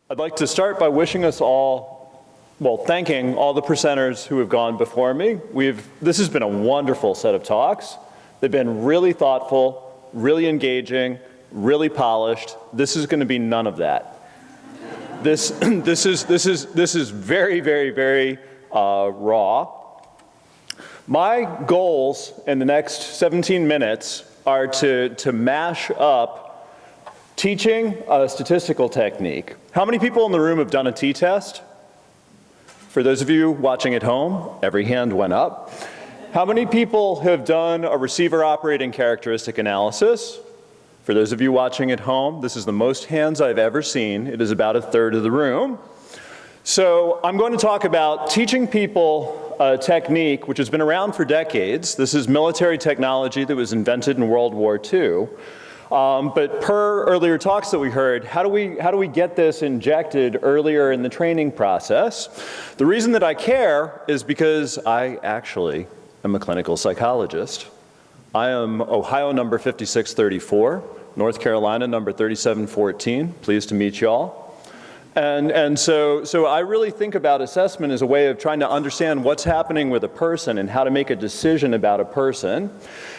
I'd like to start by wishing us all, thanking all the presenters who have gone before me. This has been a wonderful set of talks. They've been really thoughtful, really engaging, really polished. This is going to be none of that. This is very, very, very raw. My goals in the next 17 minutes are to mash up teaching a statistical technique. How many people in the room have done a t-test? For those of you watching at home, every hand went up. How many people have done a receiver operating characteristic analysis? For those of you watching at home, this is the most hands I've ever seen. It is about a third of the room. So I'm going to talk about teaching people a technique which has been around for decades. This is military technology that was invented in World War II. But per earlier talks that we heard, how do we get this injected earlier in the training process? The reason that I care is because I actually am a clinical psychologist. I am Ohio number 5634, North Carolina number 3714. Pleased to meet y'all. And so I really think about assessment as a way of trying to understand what's happening with a person and how to make a decision about a person.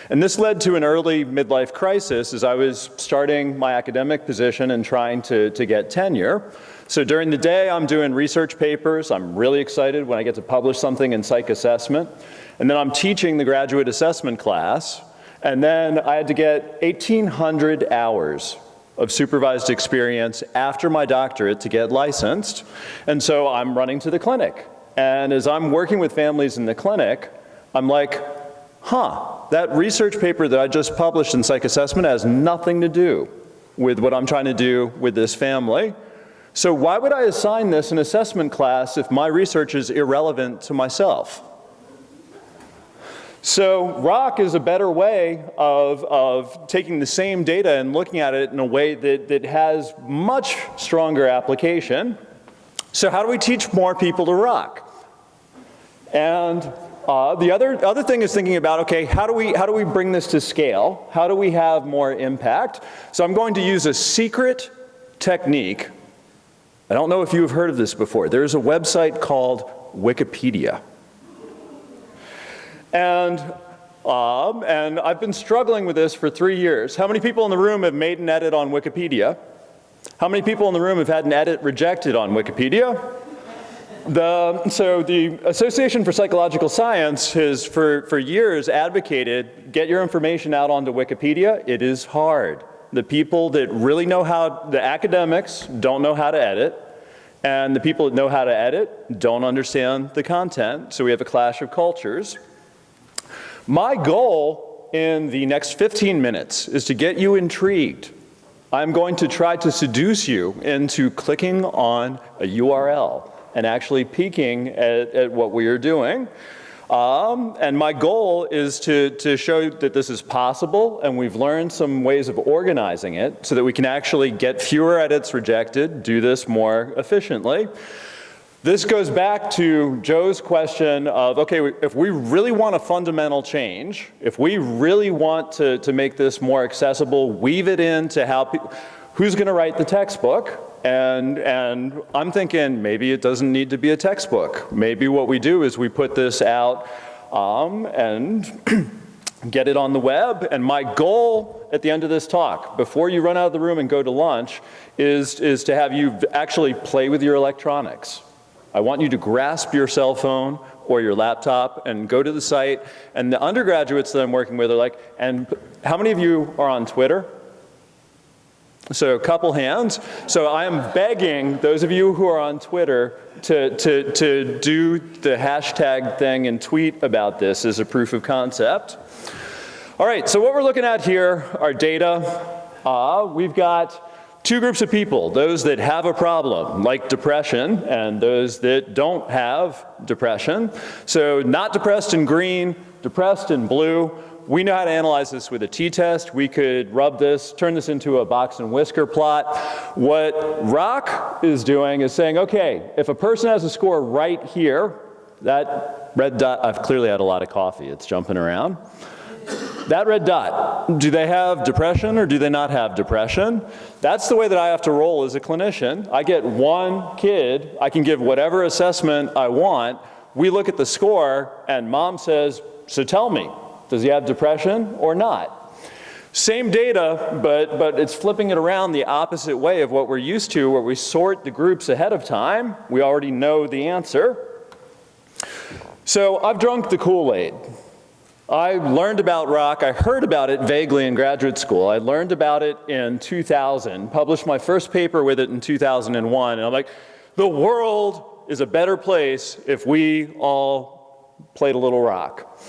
And this led to an early midlife crisis as I was starting my academic position and trying to get tenure. So during the day, I'm doing research papers. I'm really excited when I get to publish something in psych assessment. And then I'm teaching the graduate assessment class. And then I had to get 1,800 hours of supervised experience after my doctorate to get licensed. And so I'm running to the clinic. And as I'm working with families in the clinic, I'm like, that research paper that I just published in psych assessment has nothing to do with what I'm trying to do with this family. So why would I assign this an assessment class if my research is irrelevant to myself? So ROC is a better way of taking the same data and looking at it in a way that has much stronger application. So how do we teach more people to ROC? And the other thing is thinking about, okay, how do we bring this to scale? How do we have more impact? So I'm going to use a secret technique. I don't know if you've heard of this before. There's a website called Wikipedia. And I've been struggling with this for 3 years. How many people in the room have made an edit on Wikipedia? How many people in the room have had an edit rejected on Wikipedia? So the Association for Psychological Science has for years advocated get your information out onto Wikipedia. It is hard. The people that really know the academics don't know how to edit, and the people that know how to edit don't understand the content, so we have a clash of cultures. My goal in the next 15 minutes is to get you intrigued. I'm going to try to seduce you into clicking on a URL and actually peeking at what we are doing. And my goal is to show that this is possible, and we've learned some ways of organizing it so that we can actually get fewer edits rejected, do this more efficiently. This goes back to Joe's question of, okay, if we really want a fundamental change, if we really want to make this more accessible, weave it into how people, who's going to write the textbook? And I'm thinking maybe it doesn't need to be a textbook. Maybe what we do is we put this out and get it on the web. And my goal at the end of this talk, before you run out of the room and go to lunch, is to have you actually play with your electronics. I want you to grasp your cell phone or your laptop and go to the site. And the undergraduates that I'm working with are like, and how many of you are on Twitter? So a couple hands. So I am begging those of you who are on Twitter to do the hashtag thing and tweet about this as a proof of concept. All right, so what we're looking at here are data. We've got two groups of people, those that have a problem, like depression, and those that don't have depression. So not depressed in green, depressed in blue. We know how to analyze this with a t-test. We could rub this, turn this into a box and whisker plot. What ROC is doing is saying, okay, if a person has a score right here, that red dot, I've clearly had a lot of coffee, it's jumping around. That red dot, do they have depression or do they not have depression? That's the way that I have to roll as a clinician. I get one kid, I can give whatever assessment I want. We look at the score and mom says, so tell me, does he have depression or not? Same data, but it's flipping it around the opposite way of what we're used to, where we sort the groups ahead of time. We already know the answer. So I've drunk the Kool-Aid. I learned about ROC, I heard about it vaguely in graduate school. I learned about it in 2000, published my first paper with it in 2001, and I'm like, the world is a better place if we all played a little ROC.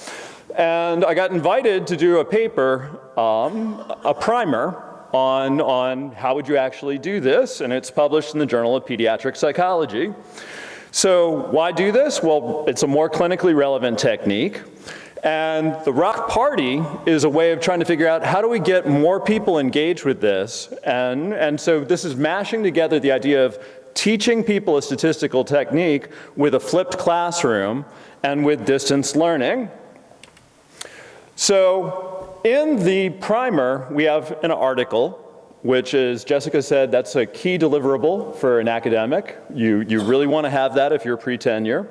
And I got invited to do a paper, a primer, on how would you actually do this, and it's published in the Journal of Pediatric Psychology. So why do this? Well, it's a more clinically relevant technique, and the ROC party is a way of trying to figure out how do we get more people engaged with this, and so this is mashing together the idea of teaching people a statistical technique with a flipped classroom and with distance learning. So in the primer, we have an article, which is, Jessica said, that's a key deliverable for an academic. You really want to have that if you're pre-tenure.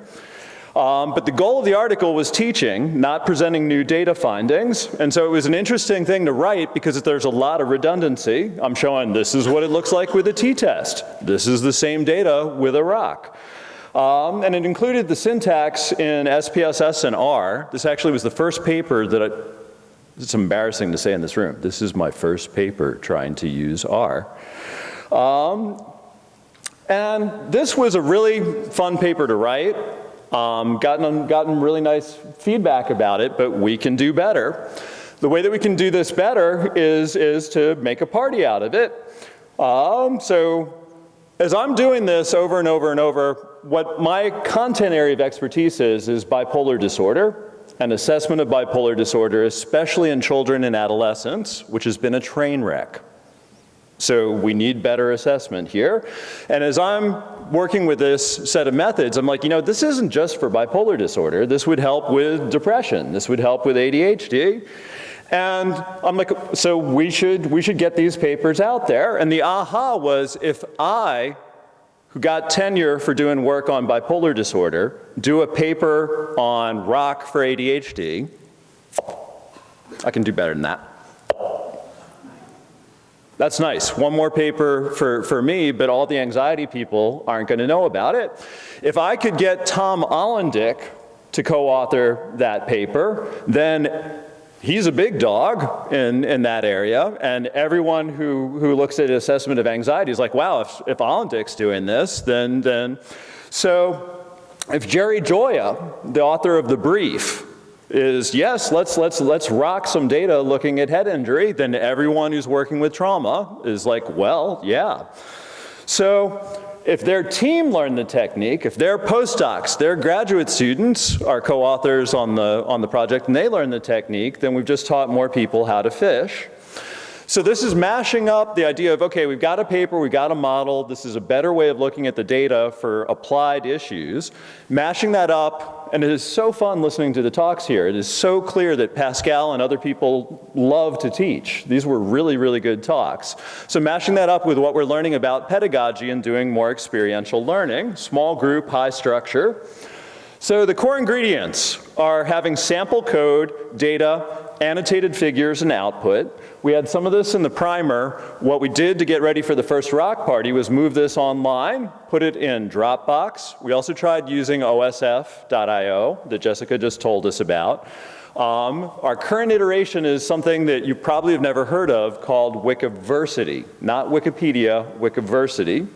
But the goal of the article was teaching, not presenting new data findings. And so it was an interesting thing to write because there's a lot of redundancy. I'm showing this is what it looks like with a t-test. This is the same data with a ROC. And it included the syntax in SPSS and R. This actually was the first paper that it's embarrassing to say in this room. This is my first paper trying to use R. And this was a really fun paper to write. Gotten really nice feedback about it, but we can do better. The way that we can do this better is to make a party out of it. So as I'm doing this over and over and over, what my content area of expertise is bipolar disorder and assessment of bipolar disorder, especially in children and adolescents, which has been a train wreck. So we need better assessment here. And as I'm working with this set of methods, I'm like, you know, this isn't just for bipolar disorder. This would help with depression. This would help with ADHD. And I'm like, so we should get these papers out there. And the aha was, if I, who got tenure for doing work on bipolar disorder, do a paper on ROC for ADHD, I can do better than that. That's nice. One more paper for me, but all the anxiety people aren't going to know about it. If I could get Tom Ollendick to co-author that paper, then he's a big dog in that area, and everyone who looks at assessment of anxiety is like, wow, if Ollendick's doing this, then. So if Jerry Joya, the author of The Brief, is, yes, let's ROC some data looking at head injury, then everyone who's working with trauma is like, well, yeah. So if their team learned the technique, if their postdocs, their graduate students are co-authors on the project and they learn the technique, then we've just taught more people how to fish. So this is mashing up the idea of, okay, we've got a paper, we've got a model, this is a better way of looking at the data for applied issues, mashing that up, and it is so fun listening to the talks here. It is so clear that Pascal and other people love to teach. These were really, really good talks. So mashing that up with what we're learning about pedagogy and doing more experiential learning, small group, high structure. So the core ingredients are having sample code, data, annotated figures, and output. We had some of this in the primer. What we did to get ready for the first ROC party was move this online, put it in Dropbox. We also tried using osf.io that Jessica just told us about. Our current iteration is something that you probably have never heard of called Wikiversity, not Wikipedia, Wikiversity.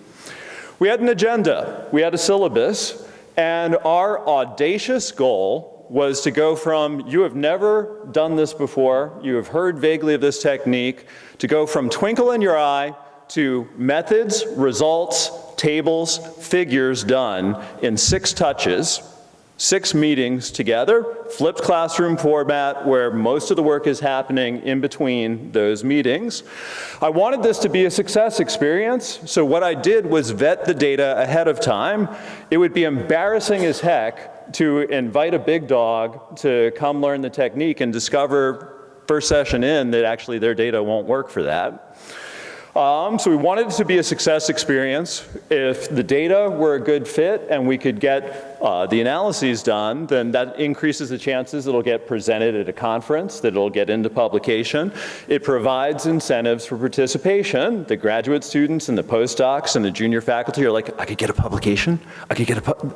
We had an agenda, we had a syllabus, and our audacious goal was to go from, you have never done this before, you have heard vaguely of this technique, to go from twinkle in your eye to methods, results, tables, figures done in 6 touches, 6 meetings together, flipped classroom format where most of the work is happening in between those meetings. I wanted this to be a success experience, so what I did was vet the data ahead of time. It would be embarrassing as heck to invite a big dog to come learn the technique and discover first session in that actually their data won't work for that. So we wanted it to be a success experience. If the data were a good fit and we could get the analyses done, then that increases the chances it'll get presented at a conference, that it'll get into publication. It provides incentives for participation. The graduate students and the postdocs and the junior faculty are like, I could get a publication, I could get a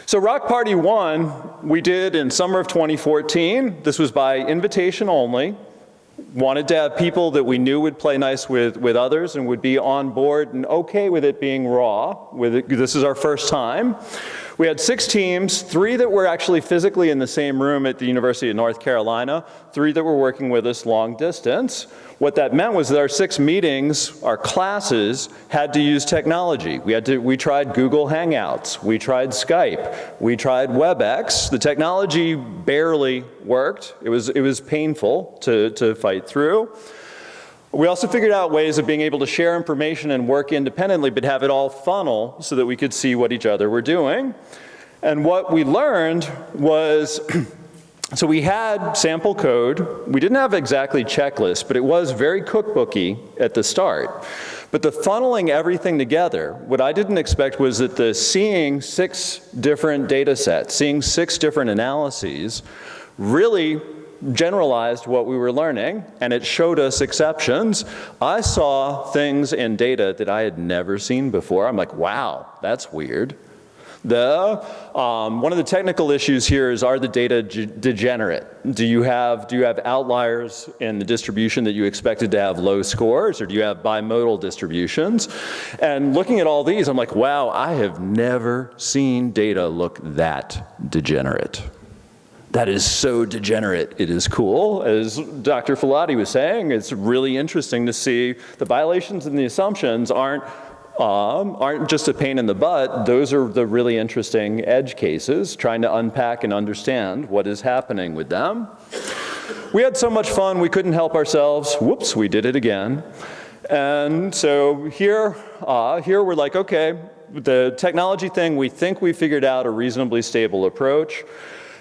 So ROC Party 1, we did in summer of 2014. This was by invitation only. Wanted to have people that we knew would play nice with others and would be on board and okay with it being raw. This is our first time. We had 6 teams, 3 that were actually physically in the same room at the University of North Carolina, 3 that were working with us long distance. What that meant was that our 6 meetings, our classes, had to use technology. We tried Google Hangouts, we tried Skype, we tried WebEx. The technology barely worked. It was painful to fight through. We also figured out ways of being able to share information and work independently, but have it all funnel so that we could see what each other were doing. And what we learned was, so we had sample code. We didn't have exactly checklists, but it was very cookbooky at the start. But the funneling everything together, what I didn't expect was that the seeing 6 different data sets, seeing 6 different analyses, really generalized what we were learning, and it showed us exceptions. I saw things in data that I had never seen before. I'm like, wow, that's weird. One of the technical issues here is, are the data degenerate? Do you have outliers in the distribution that you expected to have low scores, or do you have bimodal distributions? And looking at all these, I'm like, wow, I have never seen data look that degenerate. That is so degenerate, it is cool. As Dr. Filati was saying, it's really interesting to see the violations and the assumptions aren't just a pain in the butt. Those are the really interesting edge cases, trying to unpack and understand what is happening with them. We had so much fun, we couldn't help ourselves. Whoops, we did it again. And so here we're like, okay, the technology thing, we think we figured out a reasonably stable approach.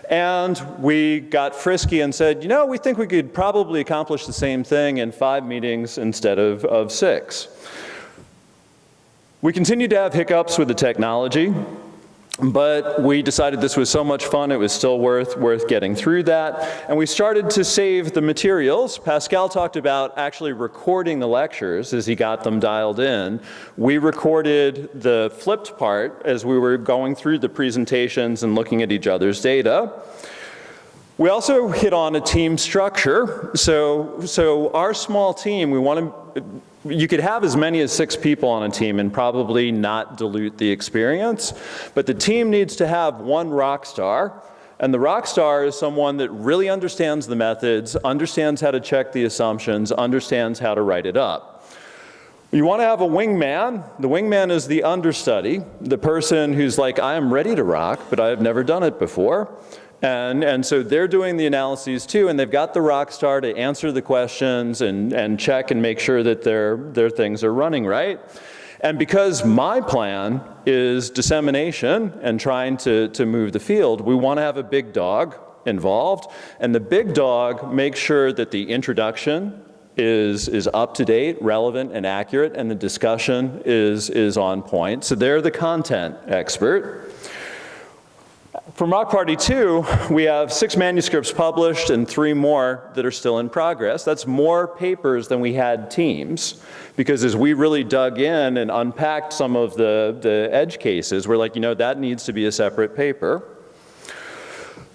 And we got frisky and said, you know, we think we could probably accomplish the same thing in 5 meetings instead of 6. We continued to have hiccups with the technology, but we decided this was so much fun, it was still worth getting through that. And we started to save the materials. Pascal talked about actually recording the lectures as he got them dialed in. We recorded the flipped part as we were going through the presentations and looking at each other's data. We also hit on a team structure. So our small team, you could have as many as 6 people on a team and probably not dilute the experience, but the team needs to have one rock star, and the rock star is someone that really understands the methods, understands how to check the assumptions, understands how to write it up. You want to have a wingman. The wingman is the understudy, the person who's like, I am ready to rock, but I have never done it before. And so they're doing the analyses too, and they've got the rock star to answer the questions and check and make sure that their things are running right. And because my plan is dissemination and trying to move the field, we want to have a big dog involved. And the big dog makes sure that the introduction is up to date, relevant, and accurate, and the discussion is on point. So they're the content expert. From ROC Party 2, we have 6 manuscripts published and 3 more that are still in progress. That's more papers than we had teams, because as we really dug in and unpacked some of the edge cases, we're like, you know, that needs to be a separate paper.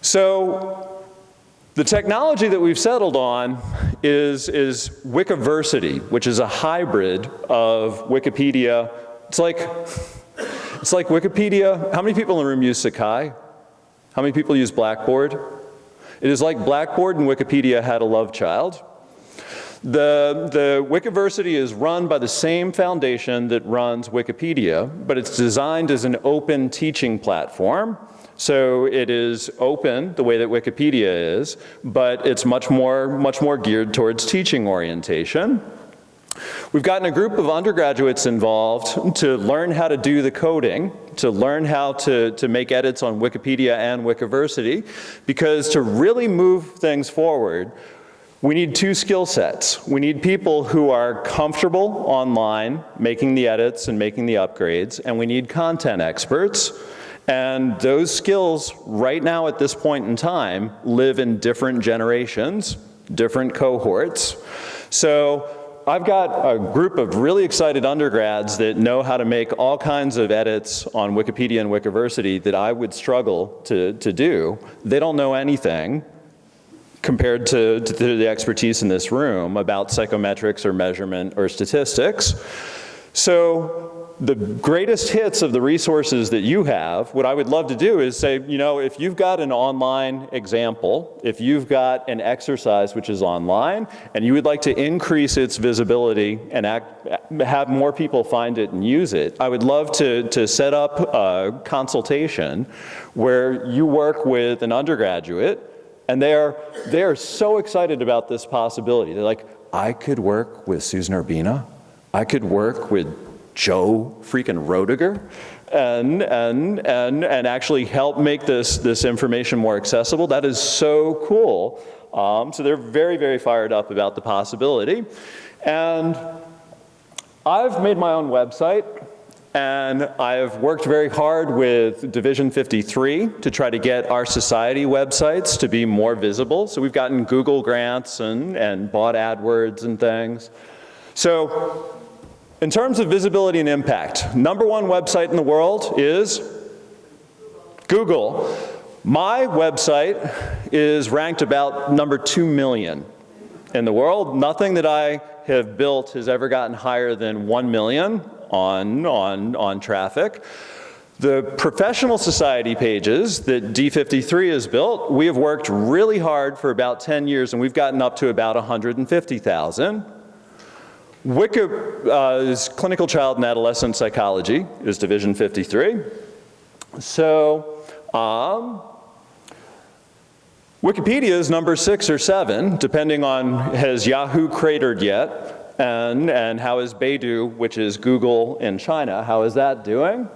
So the technology that we've settled on is Wikiversity, which is a hybrid of Wikipedia. It's like Wikipedia. How many people in the room use Sakai? How many people use Blackboard? It is like Blackboard and Wikipedia had a love child. The Wikiversity is run by the same foundation that runs Wikipedia, but it's designed as an open teaching platform. So it is open the way that Wikipedia is, but it's much more geared towards teaching orientation. We've gotten a group of undergraduates involved to learn how to do the coding, to learn how to make edits on Wikipedia and Wikiversity, because to really move things forward, we need two skill sets. We need people who are comfortable online making the edits and making the upgrades, and we need content experts. And those skills right now at this point in time live in different generations, different cohorts. So I've got a group of really excited undergrads that know how to make all kinds of edits on Wikipedia and Wikiversity that I would struggle to do. They don't know anything compared to the expertise in this room about psychometrics or measurement or statistics. So the greatest hits of the resources that you have, what I would love to do is say, you know, if you've got an online example, if you've got an exercise which is online, and you would like to increase its visibility and have more people find it and use it, I would love to set up a consultation where you work with an undergraduate, and they are so excited about this possibility. They're like, I could work with Susan Urbina, I could work with Joe freaking Roediger and actually help make this information more accessible. That is so cool. So they're very, very fired up about the possibility. And I've made my own website, and I've worked very hard with Division 53 to try to get our society websites to be more visible. So we've gotten Google grants and bought AdWords and things. So in terms of visibility and impact, #1 website in the world is Google. My website is ranked about number 2 million in the world. Nothing that I have built has ever gotten higher than 1 million on traffic. The professional society pages that D53 has built, we have worked really hard for about 10 years, and we've gotten up to about 150,000. Is clinical child and adolescent psychology is Division 53. So Wikipedia is number 6 or 7, depending on has Yahoo cratered yet, and how is Baidu, which is Google in China, how is that doing?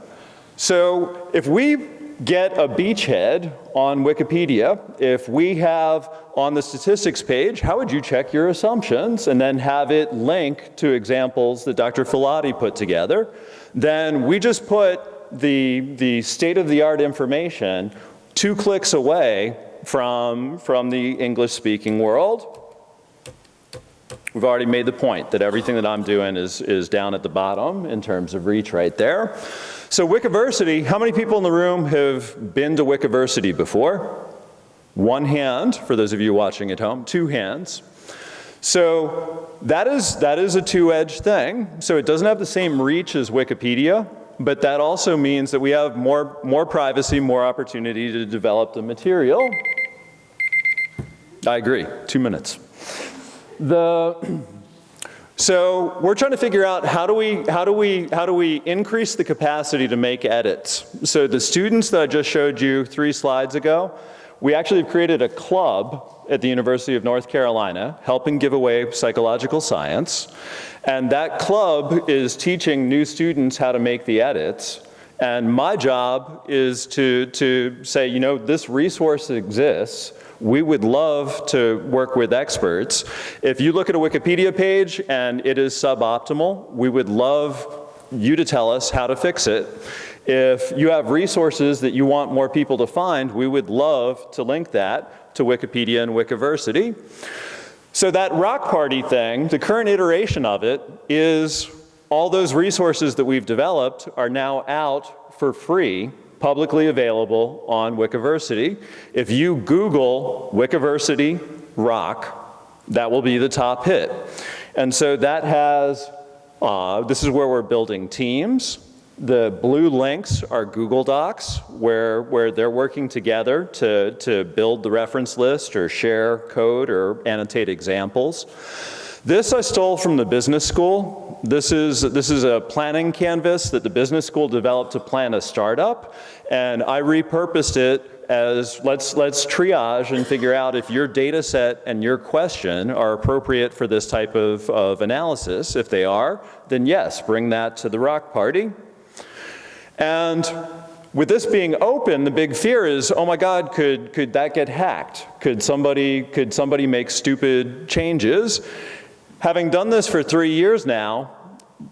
So if we get a beachhead on Wikipedia, if we have on the statistics page, how would you check your assumptions and then have it link to examples that Dr. Filati put together, then we just put the state-of-the-art information 2 clicks away from the English-speaking world. We've already made the point that everything that I'm doing is down at the bottom in terms of reach right there. So Wikiversity, how many people in the room have been to Wikiversity before? 1 hand, for those of you watching at home, 2 hands. So that is a two-edged thing. So it doesn't have the same reach as Wikipedia, but that also means that we have more privacy, more opportunity to develop the material. I agree, 2 minutes. So we're trying to figure out how do we increase the capacity to make edits. So the students that I just showed you 3 slides ago, we actually have created a club at the University of North Carolina helping give away psychological science. And that club is teaching new students how to make the edits. And my job is to say, you know, this resource exists. We would love to work with experts. If you look at a Wikipedia page and it is suboptimal, we would love you to tell us how to fix it. If you have resources that you want more people to find, we would love to link that to Wikipedia and Wikiversity. So that ROC Party thing, the current iteration of it is all those resources that we've developed are now out for free, publicly available on Wikiversity. If you Google Wikiversity ROC, that will be the top hit. And so that has, this is where we're building teams. The blue links are Google Docs, where they're working together to build the reference list or share code or annotate examples. This I stole from the business school. This is a planning canvas that the business school developed to plan a startup, and I repurposed it as let's triage and figure out if your data set and your question are appropriate for this type of analysis. If they are, then yes, bring that to the ROC party. And with this being open, the big fear is, oh my God, could that get hacked? Could somebody make stupid changes? Having done this for 3 years now,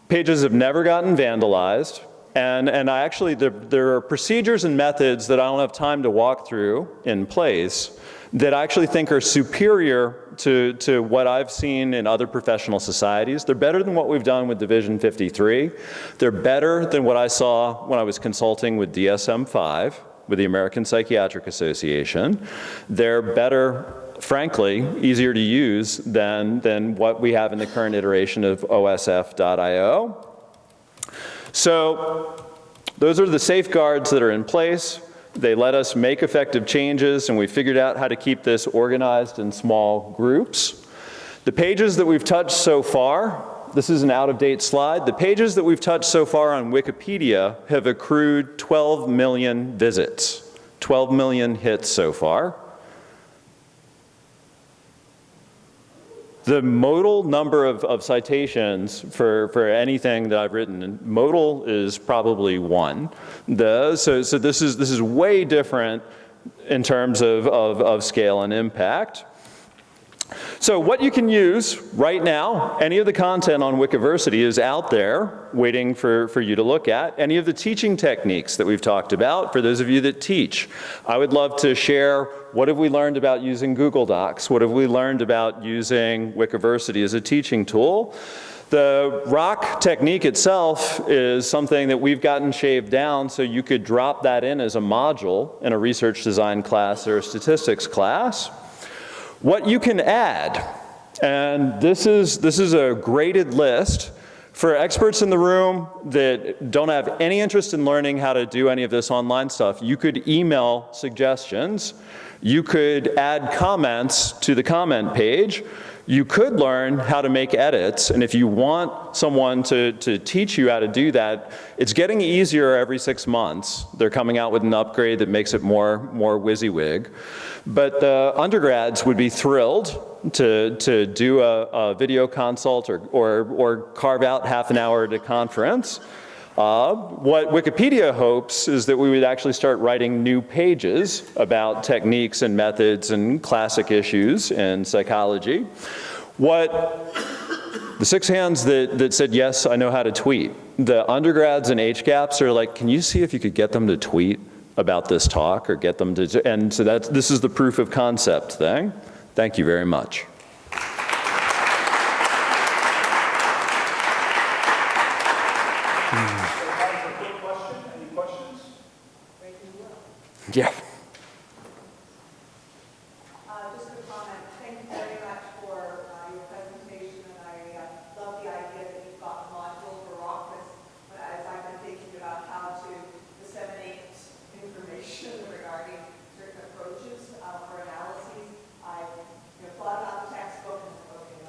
pages have never gotten vandalized. And I actually, there are procedures and methods that I don't have time to walk through in place that I actually think are superior to what I've seen in other professional societies. They're better than what we've done with Division 53. They're better than what I saw when I was consulting with DSM-5, with the American Psychiatric Association. They're better, frankly, easier to use than what we have in the current iteration of OSF.io. So those are the safeguards that are in place. They let us make effective changes, and we figured out how to keep this organized in small groups. The pages that we've touched so far, this is an out-of-date slide. The pages that we've touched so far on Wikipedia have accrued 12 million visits, 12 million hits so far. The modal number of citations for anything that I've written, and modal is probably 1. So this is way different in terms of scale and impact. So what you can use right now, any of the content on Wikiversity is out there waiting for you to look at. Any of the teaching techniques that we've talked about, for those of you that teach, I would love to share what have we learned about using Google Docs? What have we learned about using Wikiversity as a teaching tool? The ROC technique itself is something that we've gotten shaved down so you could drop that in as a module in a research design class or a statistics class. What you can add, and this is a graded list for experts in the room that don't have any interest in learning how to do any of this online stuff. You could email suggestions. You could add comments to the comment page. You could learn how to make edits, and if you want someone to teach you how to do that, it's getting easier every 6 months. They're coming out with an upgrade that makes it more WYSIWYG. But the undergrads would be thrilled to do a video consult or carve out half an hour at a conference. What Wikipedia hopes is that we would actually start writing new pages about techniques and methods and classic issues in psychology. What the 6 hands that said, yes, I know how to tweet. The undergrads and HGAPs are like, can you see if you could get them to tweet about this talk or get them to, and so this is the proof of concept thing. Thank you very much. Yeah. Just a comment. Thank you very much for your presentation, and I love the idea that you've got a module for ROC. As I've been thinking about how to disseminate information regarding certain approaches for analyses, I've thought about the textbook and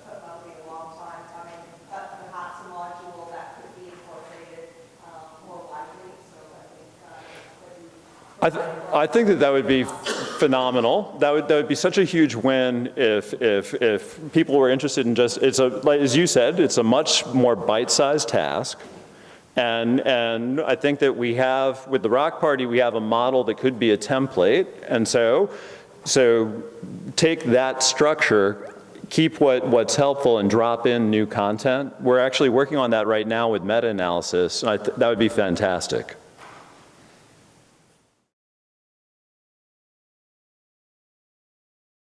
that'll be a long time coming, but perhaps a module that could be incorporated more widely. So I think that would be phenomenal. That would be such a huge win if people were interested in just, like, as you said, it's a much more bite-sized task. And I think that we have, with the ROC Party, we have a model that could be a template. And so take that structure, keep what's helpful, and drop in new content. We're actually working on that right now with meta-analysis. That would be fantastic.